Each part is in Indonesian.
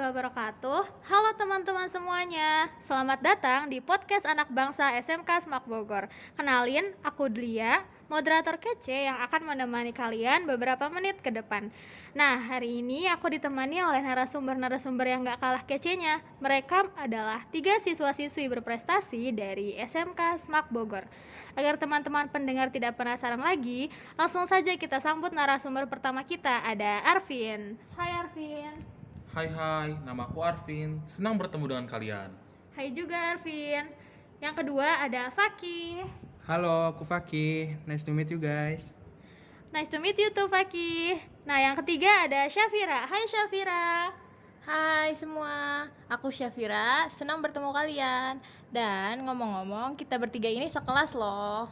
wabarakatuh. Halo teman-teman semuanya. Selamat datang di podcast Anak Bangsa SMK Semak Bogor. Kenalin, aku Dlia, moderator kece yang akan menemani kalian beberapa menit ke depan. Nah, hari ini aku ditemani oleh narasumber-narasumber yang gak kalah kecenya. Mereka adalah 3 siswa-siswi berprestasi dari SMK Semak Bogor. Agar teman-teman pendengar tidak penasaran lagi, langsung saja kita sambut narasumber pertama kita, ada Arvin. Hai Arvin. Hai, namaku Arvin. Senang bertemu dengan kalian. Hai juga Arvin. Yang kedua ada Faki. Halo, aku Fakih. Nice to meet you guys. Nice to meet you too Faki. Nah yang ketiga ada Syafira. Hai Syafira. Hai semua, aku Syafira, senang bertemu kalian. Dan ngomong-ngomong, kita bertiga ini sekelas loh.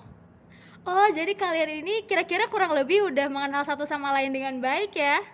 Oh jadi kalian ini kira-kira kurang lebih udah mengenal satu sama lain dengan baik ya?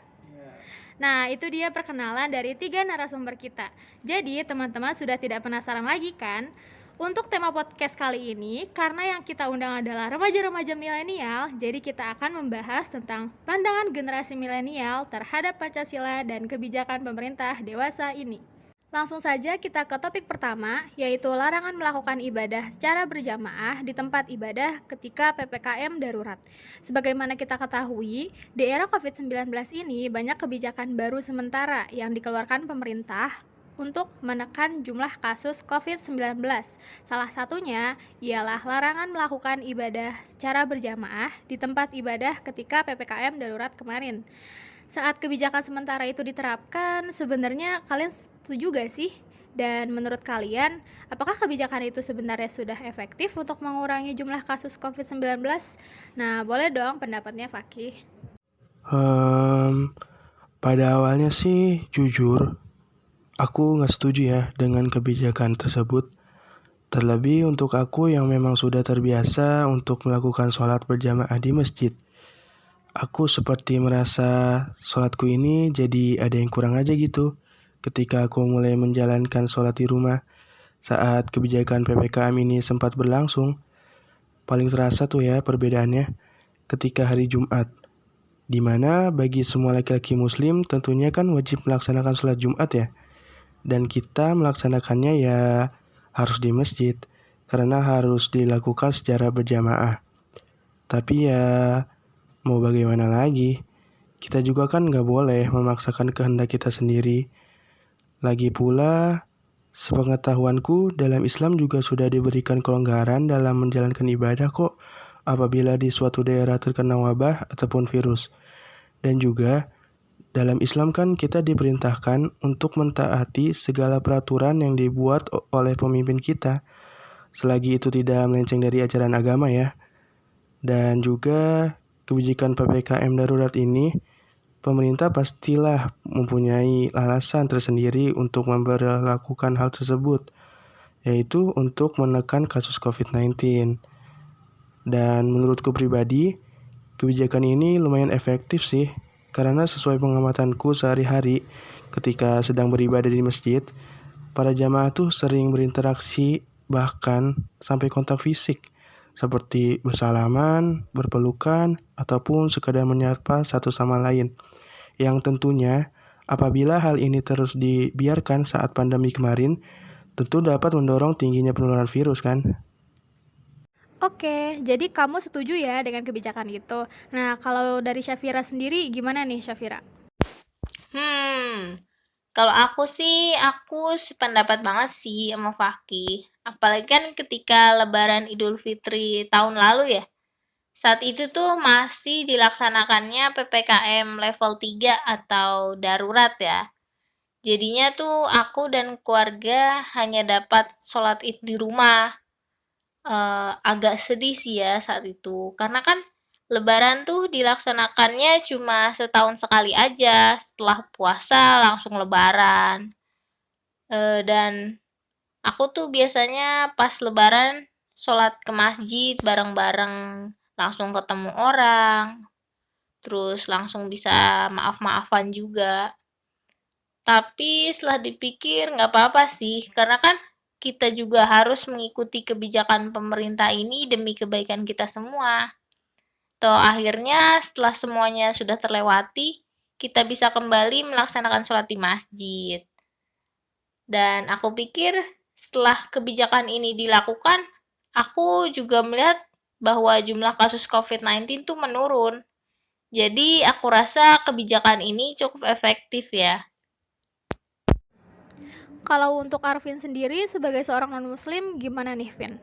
Nah itu dia perkenalan dari 3 narasumber kita. Jadi teman-teman sudah tidak penasaran lagi kan? Untuk tema podcast kali ini, karena yang kita undang adalah remaja-remaja milenial, jadi kita akan membahas tentang pandangan generasi milenial terhadap Pancasila dan kebijakan pemerintah dewasa ini. Langsung saja kita ke topik pertama, yaitu larangan melakukan ibadah secara berjamaah di tempat ibadah ketika PPKM darurat. Sebagaimana kita ketahui, di era COVID-19 ini banyak kebijakan baru sementara yang dikeluarkan pemerintah untuk menekan jumlah kasus COVID-19. Salah satunya ialah larangan melakukan ibadah secara berjamaah di tempat ibadah ketika PPKM darurat kemarin. Saat kebijakan sementara itu diterapkan, sebenarnya kalian setuju gak sih? Dan menurut kalian, apakah kebijakan itu sebenarnya sudah efektif untuk mengurangi jumlah kasus COVID-19? Nah, boleh dong pendapatnya Fakih. Pada awalnya sih jujur, aku nggak setuju ya dengan kebijakan tersebut. Terlebih untuk aku yang memang sudah terbiasa untuk melakukan sholat berjamaah di masjid. Aku seperti merasa sholatku ini jadi ada yang kurang aja gitu ketika aku mulai menjalankan sholat di rumah. Saat kebijakan PPKM ini sempat berlangsung, paling terasa tuh ya perbedaannya ketika hari Jumat, di mana bagi semua laki-laki muslim tentunya kan wajib melaksanakan sholat Jumat ya. Dan kita melaksanakannya ya harus di masjid, karena harus dilakukan secara berjamaah. Tapi ya mau bagaimana lagi, kita juga kan gak boleh memaksakan kehendak kita sendiri. Lagi pula, sepengetahuanku dalam Islam juga sudah diberikan kelonggaran dalam menjalankan ibadah kok apabila di suatu daerah terkena wabah ataupun virus. Dan juga dalam Islam kan kita diperintahkan untuk mentaati segala peraturan yang dibuat oleh pemimpin kita, selagi itu tidak melenceng dari ajaran agama ya. Dan juga kebijakan PPKM darurat ini, pemerintah pastilah mempunyai alasan tersendiri untuk memberlakukan hal tersebut, yaitu untuk menekan kasus COVID-19. Dan menurutku pribadi, kebijakan ini lumayan efektif sih, karena sesuai pengamatanku sehari-hari ketika sedang beribadah di masjid, para jamaah tuh sering berinteraksi bahkan sampai kontak fisik, seperti bersalaman, berpelukan, ataupun sekadar menyapa satu sama lain. Yang tentunya apabila hal ini terus dibiarkan saat pandemi kemarin, tentu dapat mendorong tingginya penularan virus kan? Oke, jadi kamu setuju ya dengan kebijakan itu. Nah, kalau dari Syafira sendiri gimana nih Syafira? Kalau aku sependapat banget sih sama Fakih. Apalagi kan ketika Lebaran Idul Fitri tahun lalu ya. Saat itu tuh masih dilaksanakannya PPKM level 3 atau darurat ya. Jadinya tuh aku dan keluarga hanya dapat sholat id di rumah. Agak sedih sih ya saat itu, karena kan lebaran tuh dilaksanakannya cuma setahun sekali aja, setelah puasa langsung lebaran. Dan aku tuh biasanya pas lebaran sholat ke masjid bareng-bareng, langsung ketemu orang, terus langsung bisa maaf-maafan juga. Tapi setelah dipikir nggak apa-apa sih, karena kan kita juga harus mengikuti kebijakan pemerintah ini demi kebaikan kita semua. Toh akhirnya setelah semuanya sudah terlewati, kita bisa kembali melaksanakan sholat di masjid. Dan aku pikir setelah kebijakan ini dilakukan, aku juga melihat bahwa jumlah kasus COVID-19 tuh menurun. Jadi aku rasa kebijakan ini cukup efektif ya. Kalau untuk Arvin sendiri sebagai seorang non-muslim gimana nih, Vin?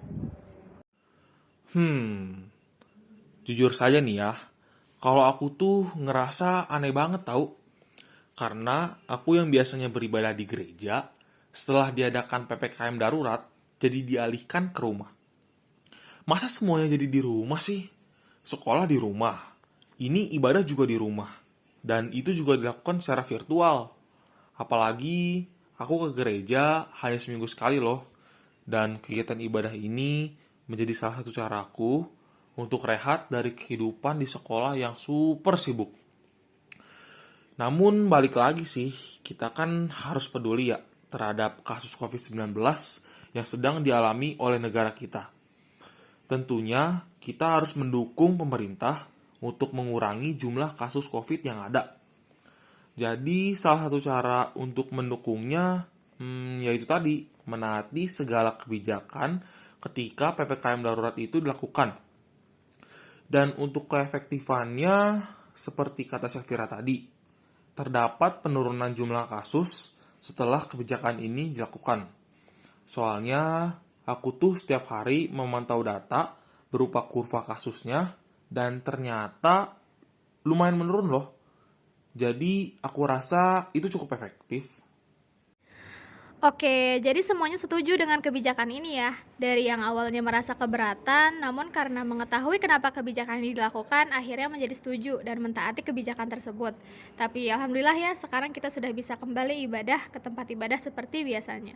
Jujur saja nih ya, kalau aku tuh ngerasa aneh banget tau. Karena aku yang biasanya beribadah di gereja, setelah diadakan PPKM darurat, jadi dialihkan ke rumah. Masa semuanya jadi di rumah sih? Sekolah di rumah, ini ibadah juga di rumah. Dan itu juga dilakukan secara virtual. Apalagi aku ke gereja hanya seminggu sekali loh. Dan kegiatan ibadah ini menjadi salah satu caraku untuk rehat dari kehidupan di sekolah yang super sibuk. Namun balik lagi sih, kita kan harus peduli ya terhadap kasus COVID-19 yang sedang dialami oleh negara kita. Tentunya kita harus mendukung pemerintah untuk mengurangi jumlah kasus COVID yang ada. Jadi salah satu cara untuk mendukungnya yaitu tadi menaati segala kebijakan ketika PPKM darurat itu dilakukan. Dan untuk keefektifannya seperti kata Syafira tadi, terdapat penurunan jumlah kasus setelah kebijakan ini dilakukan. Soalnya aku tuh setiap hari memantau data berupa kurva kasusnya dan ternyata lumayan menurun loh. Jadi aku rasa itu cukup efektif. Oke, jadi semuanya setuju dengan kebijakan ini ya. Dari yang awalnya merasa keberatan, namun karena mengetahui kenapa kebijakan ini dilakukan, akhirnya menjadi setuju dan mentaati kebijakan tersebut. Tapi alhamdulillah ya, sekarang kita sudah bisa kembali ibadah ke tempat ibadah seperti biasanya.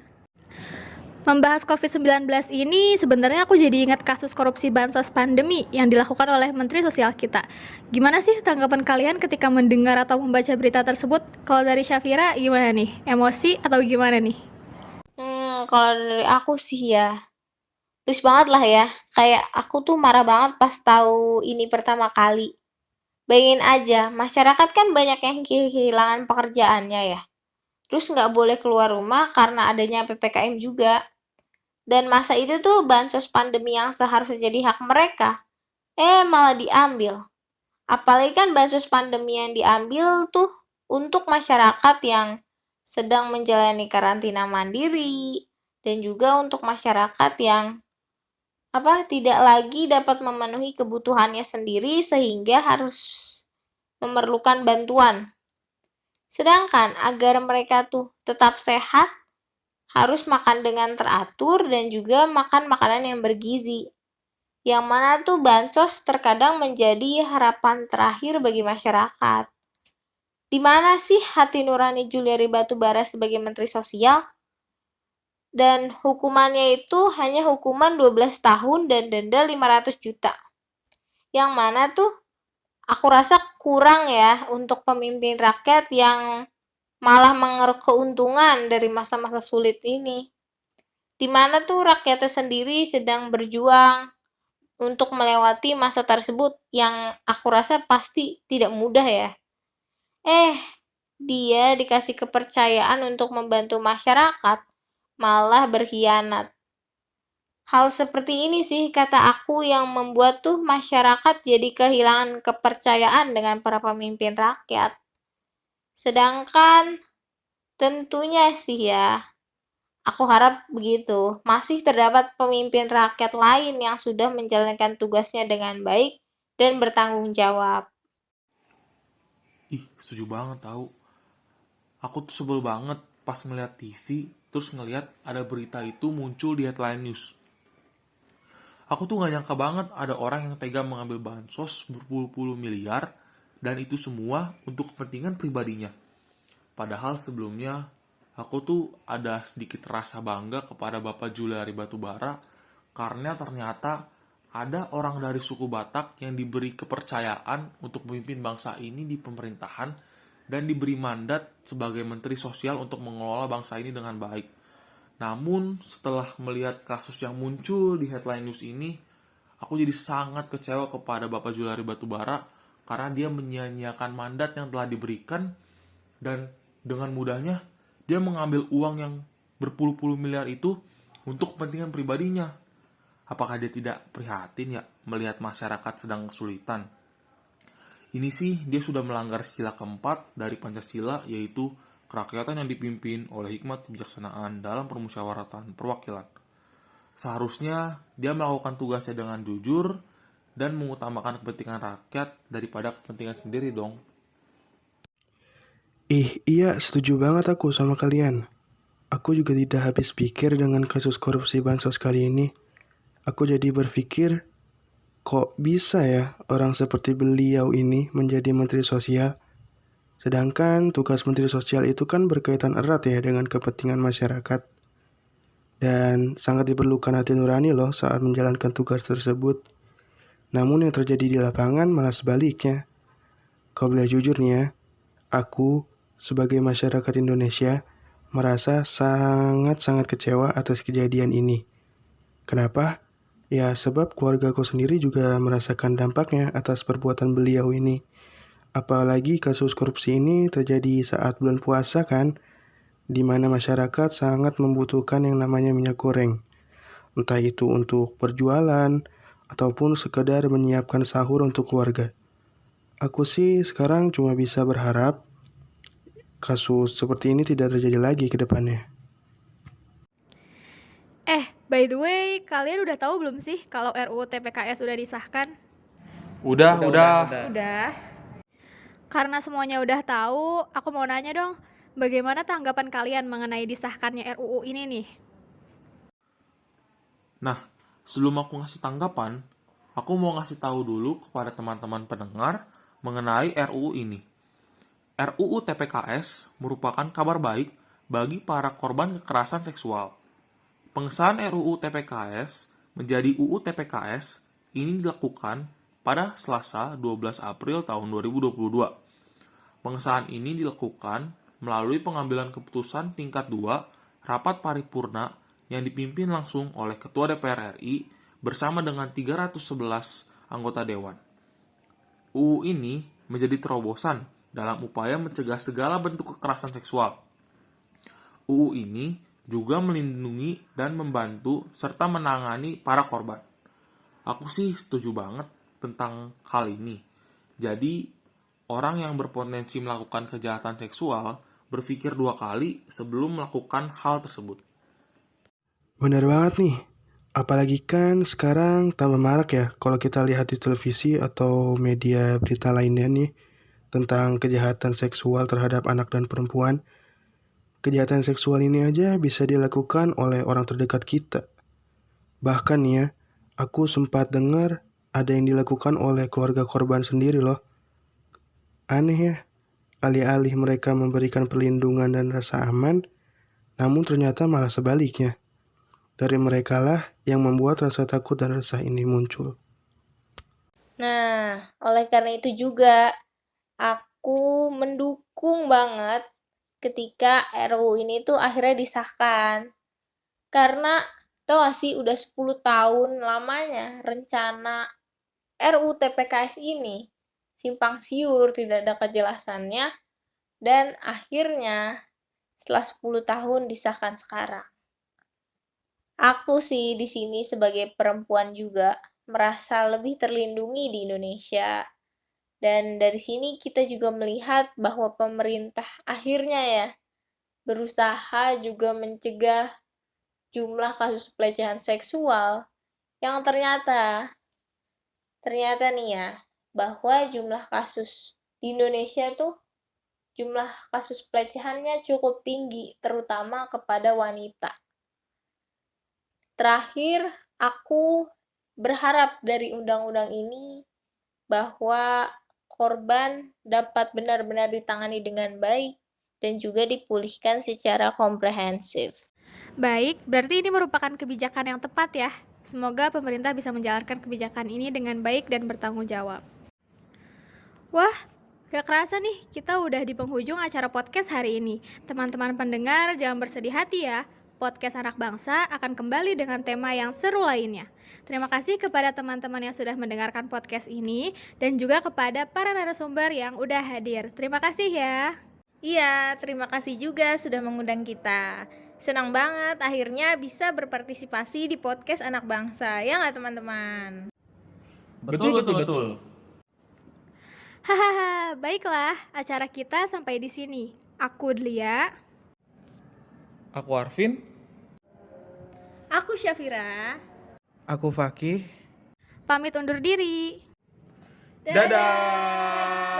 Membahas COVID-19 ini sebenarnya aku jadi ingat kasus korupsi bansos pandemi yang dilakukan oleh Menteri Sosial kita. Gimana sih tanggapan kalian ketika mendengar atau membaca berita tersebut? Kalau dari Syafira gimana nih? Emosi atau gimana nih? Kalau dari aku sih ya, please banget lah ya. Kayak aku tuh marah banget pas tahu ini pertama kali. Bayangin aja, masyarakat kan banyak yang kehilangan pekerjaannya ya. Terus nggak boleh keluar rumah karena adanya PPKM juga. Dan masa itu tuh bansos pandemi yang seharusnya jadi hak mereka, malah diambil. Apalagi kan bansos pandemi yang diambil tuh untuk masyarakat yang sedang menjalani karantina mandiri dan juga untuk masyarakat yang tidak lagi dapat memenuhi kebutuhannya sendiri sehingga harus memerlukan bantuan. Sedangkan agar mereka tuh tetap sehat, harus makan dengan teratur dan juga makan makanan yang bergizi. Yang mana tuh bansos terkadang menjadi harapan terakhir bagi masyarakat. Di mana sih hati nurani Juliari Batubara sebagai Menteri Sosial? Dan hukumannya itu hanya hukuman 12 tahun dan denda 500 juta. Yang mana tuh aku rasa kurang ya untuk pemimpin rakyat yang malah mengeruk keuntungan dari masa-masa sulit ini. Di mana tuh rakyatnya sendiri sedang berjuang untuk melewati masa tersebut yang aku rasa pasti tidak mudah ya. Dia dikasih kepercayaan untuk membantu masyarakat, malah berkhianat. Hal seperti ini sih kata aku yang membuat tuh masyarakat jadi kehilangan kepercayaan dengan para pemimpin rakyat. Sedangkan tentunya sih ya, aku harap begitu. Masih terdapat pemimpin rakyat lain yang sudah menjalankan tugasnya dengan baik dan bertanggung jawab. Setuju banget tau. Aku tuh sebel banget pas ngeliat TV, terus ngeliat ada berita itu muncul di headline news. Aku tuh gak nyangka banget ada orang yang tega mengambil bansos berpuluh-puluh miliar, dan itu semua untuk kepentingan pribadinya. Padahal sebelumnya, aku tuh ada sedikit rasa bangga kepada Bapak Juliari Batubara, karena ternyata ada orang dari suku Batak yang diberi kepercayaan untuk memimpin bangsa ini di pemerintahan, dan diberi mandat sebagai Menteri Sosial untuk mengelola bangsa ini dengan baik. Namun setelah melihat kasus yang muncul di headline news ini, aku jadi sangat kecewa kepada Bapak Juliari Batubara karena dia menyia-nyiakan mandat yang telah diberikan dan dengan mudahnya dia mengambil uang yang berpuluh-puluh miliar itu untuk kepentingan pribadinya. Apakah dia tidak prihatin ya melihat masyarakat sedang kesulitan? Ini sih dia sudah melanggar sila keempat dari Pancasila, yaitu kerakyatan yang dipimpin oleh hikmat kebijaksanaan dalam permusyawaratan perwakilan. Seharusnya dia melakukan tugasnya dengan jujur dan mengutamakan kepentingan rakyat daripada kepentingan sendiri dong. Iya, setuju banget aku sama kalian. Aku juga tidak habis pikir dengan kasus korupsi bansos kali ini. Aku jadi berpikir, kok bisa ya orang seperti beliau ini menjadi Menteri Sosial? Sedangkan tugas Menteri Sosial itu kan berkaitan erat ya dengan kepentingan masyarakat. Dan sangat diperlukan hati nurani loh saat menjalankan tugas tersebut. Namun yang terjadi di lapangan malah sebaliknya. Kalau boleh jujur nih ya, aku sebagai masyarakat Indonesia merasa sangat-sangat kecewa atas kejadian ini. Kenapa? Ya sebab keluargaku sendiri juga merasakan dampaknya atas perbuatan beliau ini. Apalagi kasus korupsi ini terjadi saat bulan puasa kan, di mana masyarakat sangat membutuhkan yang namanya minyak goreng. Entah itu untuk berjualan, ataupun sekedar menyiapkan sahur untuk keluarga. Aku sih sekarang cuma bisa berharap kasus seperti ini tidak terjadi lagi ke depannya. By the way, kalian udah tahu belum sih kalau RUU TPKS udah disahkan? Udah. Udah. Karena semuanya udah tahu, aku mau nanya dong, bagaimana tanggapan kalian mengenai disahkannya RUU ini nih? Nah, sebelum aku ngasih tanggapan, aku mau ngasih tahu dulu kepada teman-teman pendengar mengenai RUU ini. RUU TPKS merupakan kabar baik bagi para korban kekerasan seksual. Pengesahan RUU TPKS menjadi UU TPKS ini dilakukan pada Selasa 12 April tahun 2022. Pengesahan ini dilakukan melalui pengambilan keputusan tingkat 2 rapat paripurna yang dipimpin langsung oleh Ketua DPR RI bersama dengan 311 anggota Dewan. UU ini menjadi terobosan dalam upaya mencegah segala bentuk kekerasan seksual. UU ini juga melindungi dan membantu serta menangani para korban. Aku sih setuju banget tentang hal ini. Jadi, orang yang berpotensi melakukan kejahatan seksual berpikir 2 kali sebelum melakukan hal tersebut. Benar banget nih. Apalagi kan sekarang tambah marak ya kalau kita lihat di televisi atau media berita lainnya nih tentang kejahatan seksual terhadap anak dan perempuan. Kejahatan seksual ini aja bisa dilakukan oleh orang terdekat kita. Bahkan nih ya, aku sempat dengar ada yang dilakukan oleh keluarga korban sendiri loh. Aneh ya, alih-alih mereka memberikan perlindungan dan rasa aman, namun ternyata malah sebaliknya. Dari merekalah yang membuat rasa takut dan resah ini muncul. Nah, oleh karena itu juga aku mendukung banget ketika RUU ini tuh akhirnya disahkan. Karena tau gak sih udah 10 tahun lamanya rencana RUU TPKS ini simpang siur, tidak ada kejelasannya, dan akhirnya setelah 10 tahun disahkan sekarang. Aku sih di sini sebagai perempuan juga merasa lebih terlindungi di Indonesia. Dan dari sini kita juga melihat bahwa pemerintah akhirnya ya berusaha juga mencegah jumlah kasus pelecehan seksual yang ternyata nih ya, bahwa jumlah kasus di Indonesia tuh jumlah kasus pelecehannya cukup tinggi, terutama kepada wanita. Terakhir, aku berharap dari undang-undang ini bahwa korban dapat benar-benar ditangani dengan baik dan juga dipulihkan secara komprehensif. Baik, berarti ini merupakan kebijakan yang tepat ya. Semoga pemerintah bisa menjalankan kebijakan ini dengan baik dan bertanggung jawab. Wah, gak kerasa nih, kita udah di penghujung acara podcast hari ini. Teman-teman pendengar, jangan bersedih hati ya. Podcast Anak Bangsa akan kembali dengan tema yang seru lainnya. Terima kasih kepada teman-teman yang sudah mendengarkan podcast ini dan juga kepada para narasumber yang udah hadir. Terima kasih ya. Iya, terima kasih juga sudah mengundang kita. Senang banget akhirnya bisa berpartisipasi di podcast Anak Bangsa, ya nggak teman-teman? Betul. Hahaha, baiklah, acara kita sampai di sini. Aku Delia. Aku Arvin. Aku Syafira. Aku Fakih. Pamit undur diri. Dadah.